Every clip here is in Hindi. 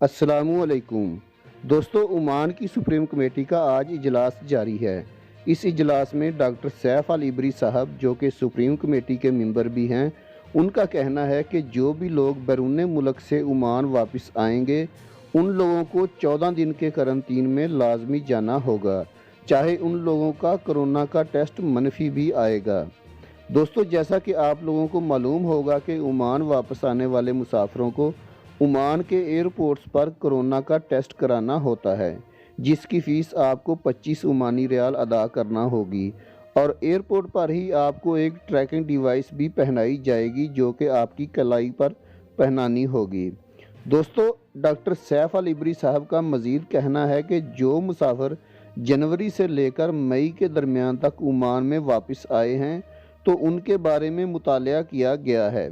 अस्सलामुअलैकुम। दोस्तों, ओमान की सुप्रीम कमेटी का आज इजलास जारी है। इस इजलास में डॉक्टर सैफ अल इबरी साहब, जो कि सुप्रीम कमेटी के मेंबर भी हैं, उनका कहना है कि जो भी लोग बैरून मुल्क से ओमान वापस आएंगे, उन लोगों को 14 दिन के करंटीन में लाजमी जाना होगा, चाहे उन लोगों का कोरोना का टेस्ट मनफी भी आएगा। दोस्तों, जैसा कि आप लोगों को मालूम होगा कि ओमान वापस आने वाले मुसाफिरों को ओमान के एयरपोर्ट्स पर कोरोना का टेस्ट कराना होता है, जिसकी फ़ीस आपको 25 ओमानी रियाल अदा करना होगी और एयरपोर्ट पर ही आपको एक ट्रैकिंग डिवाइस भी पहनाई जाएगी, जो कि आपकी कलाई पर पहनानी होगी। दोस्तों, डॉक्टर सैफ अल इबरी साहब का मज़ीद कहना है कि जो मुसाफिर जनवरी से लेकर मई के दरमियान तक ओमान में वापस आए हैं, तो उनके बारे में मुताला किया गया है।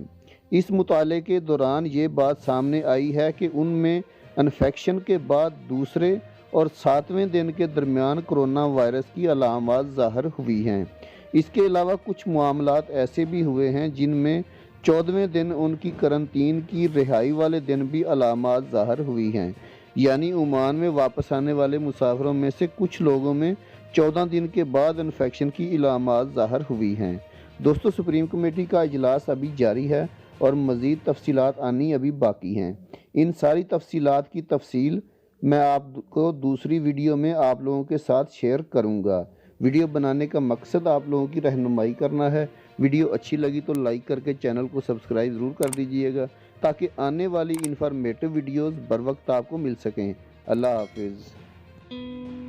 इस मुताले के दौरान ये बात सामने आई है कि उनमें इन्फेक्शन के बाद दूसरे और 7वें दिन के दरमियान कोरोना वायरस की अलामत ज़ाहिर हुई हैं। इसके अलावा कुछ मामलात ऐसे भी हुए हैं जिनमें 14वें दिन उनकी करंटीन की रिहाई वाले दिन भी अलामत ज़ाहिर हुई हैं। यानी ओमान में वापस आने वाले मुसाफिरों में से कुछ लोगों में 14 दिन के बाद इन्फेक्शन की अलामत ज़ाहिर हुई हैं। दोस्तों, सुप्रीम कमेटी का इजलास अभी जारी है और मज़ीद तफसीलात आनी अभी बाकी हैं। इन सारी तफसीलात की तफसील मैं आपको दूसरी वीडियो में आप लोगों के साथ शेयर करूंगा। वीडियो बनाने का मकसद आप लोगों की रहनुमाई करना है। वीडियो अच्छी लगी तो लाइक करके चैनल को सब्सक्राइब ज़रूर कर दीजिएगा, ताकि आने वाली इंफॉर्मेटिव वीडियोज़ बर वक्त आपको मिल सकें। अल्लाह हाफिज़।